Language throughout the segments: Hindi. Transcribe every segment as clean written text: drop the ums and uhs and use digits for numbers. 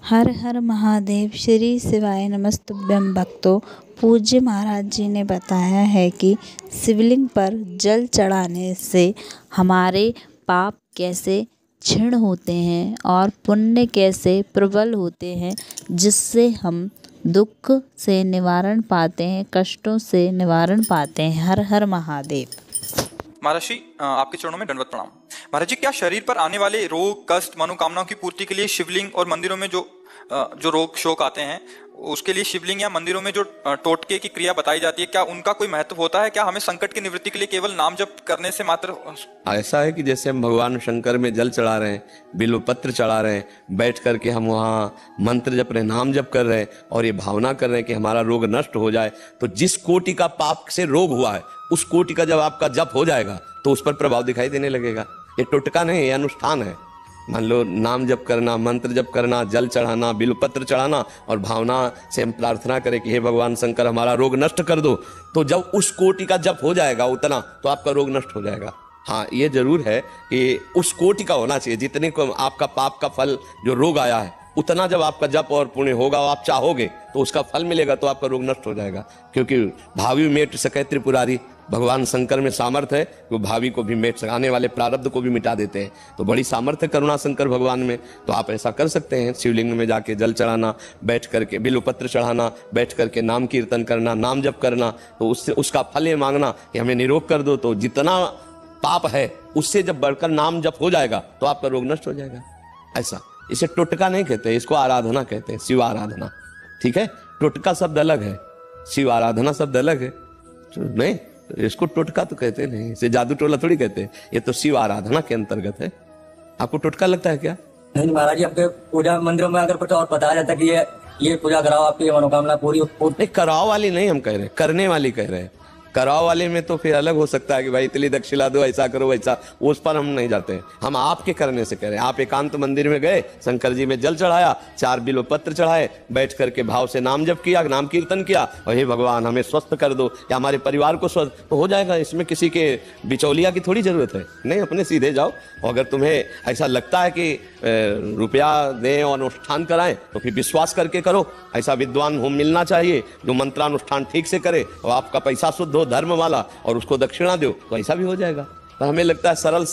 हर हर महादेव। श्री शिवाय नमस्तुभ्यं भक्तों। पूज्य महाराज जी ने बताया है कि शिवलिंग पर जल चढ़ाने से हमारे पाप कैसे क्षीण होते हैं और पुण्य कैसे प्रबल होते हैं, जिससे हम दुख से निवारण पाते हैं, कष्टों से निवारण पाते हैं। हर हर महादेव। महाराज जी, आपके चरणों में दंडवत प्रणाम। महाराज जी, क्या शरीर पर आने वाले रोग, कष्ट, मनोकामनाओं की पूर्ति के लिए शिवलिंग और मंदिरों में जो रोग शोक आते हैं, उसके लिए शिवलिंग या मंदिरों में जो टोटके की क्रिया बताई जाती है, क्या उनका कोई महत्व होता है? क्या हमें संकट की निवृत्ति के लिए केवल नाम जप करने से मात्र? ऐसा है कि जैसे हम भगवान शंकर में जल चढ़ा रहे हैं, बिल्व पत्र चढ़ा रहे हैं, बैठ करके हम वहाँ मंत्र जप रहे हैं, नाम जप कर रहे हैं और ये भावना कर रहे हैं कि हमारा रोग नष्ट हो जाए, तो जिस कोटि का पाप से रोग हुआ है उस कोटि का जब आपका जप हो जाएगा तो उस पर प्रभाव दिखाई देने लगेगा। ये टोटका नहीं, ये अनुष्ठान है। मान लो नाम जप करना, मंत्र जप करना, जल चढ़ाना, बिल्व पत्र चढ़ाना और भावना से हम प्रार्थना करें कि हे भगवान शंकर हमारा रोग नष्ट कर दो, तो जब उस कोटि का जप हो जाएगा उतना, तो आपका रोग नष्ट हो जाएगा। हाँ, ये जरूर है कि उस कोटि का होना चाहिए, जितने को आपका पाप का फल जो रोग आया है उतना जब आपका जप और पुण्य होगा, आप चाहोगे तो उसका फल मिलेगा, तो आपका रोग नष्ट हो जाएगा। क्योंकि भावी मेट सकै त्रिपुरारी, भगवान शंकर में सामर्थ्य है, वो भावी को भी मेट आने वाले प्रारब्ध को भी मिटा देते हैं। तो बड़ी सामर्थ्य करुणा शंकर भगवान में, तो आप ऐसा कर सकते हैं। शिवलिंग में जाके जल चढ़ाना, बैठ करके बिल्व पत्र चढ़ाना, बैठ करके नाम कीर्तन करना, नाम जप करना, तो उससे उसका फल ये मांगना कि हमें निरोग कर दो। तो जितना पाप है उससे जब बढ़कर नाम जप हो जाएगा तो आपका रोग नष्ट हो जाएगा। ऐसा, इसे टोटका नहीं कहते, इसको आराधना कहते हैं, शिव आराधना। ठीक है, टोटका शब्द अलग है, शिव आराधना शब्द अलग है। नहीं, इसको टोटका तो कहते नहीं, इसे जादू टोला थोड़ी कहते हैं, ये तो शिव आराधना के अंतर्गत है। आपको टोटका लगता है क्या? नहीं महाराज जी, आपके पूजा मंदिरों में अगर कुछ और बताया जाता है कि ये पूजा कराओ आपकी मनोकामना पूरी हो। नहीं, कराओ वाली नहीं हम कह रहे, करने वाली कह रहे हैं। कराओ वाले में तो फिर अलग हो सकता है कि भाई इतनी दक्षिणा दो, ऐसा करो वैसा, उस पर हम नहीं जाते हैं। हम आपके करने से कह रहे हैं। आप एकांत मंदिर में गए, शंकर जी में जल चढ़ाया, 4 बिल्व पत्र चढ़ाए, बैठ करके भाव से नाम जप किया, नाम कीर्तन किया, और हे भगवान हमें स्वस्थ कर दो या हमारे परिवार को स्वस्थ, तो हो जाएगा। इसमें किसी के बिचौलिया की थोड़ी जरूरत है। नहीं, अपने सीधे जाओ। और अगर तुम्हें ऐसा लगता है कि रुपया दें और अनुष्ठान कराएं, तो फिर विश्वास करके करो। ऐसा विद्वान हो मिलना चाहिए जो मंत्रानुष्ठान ठीक से करे और आपका पैसा शुद्ध हो, धर्म वाला, और उसको दक्षिणा दो, तो ऐसा भी हो जाएगा। तो हमें लगता है सरल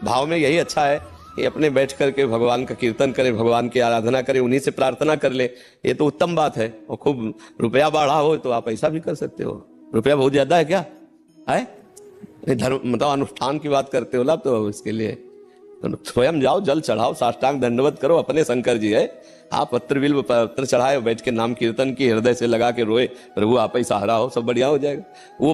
भाव में यही अच्छा है कि अपने बैठ करके भगवान का कीर्तन करें, भगवान की आराधना करें, उन्हीं से प्रार्थना कर ले। ये तो उत्तम बात है। और खूब रुपया बढ़ा हो तो आप ऐसा भी कर सकते हो। रुपया बहुत ज्यादा है क्या है? धर्म मतलब अनुष्ठान की बात करते हो ना, तो इसके लिए तो स्वयं जाओ, जल चढ़ाओ, साष्टांग दंडवत करो, अपने शंकर जी है। आप पत्र बिल्व पत्र चढ़ाए, बैठ के नाम कीर्तन की, हृदय से लगा के रोए, प्रभु आप ही सहारा हो, सब बढ़िया हो जाएगा। वो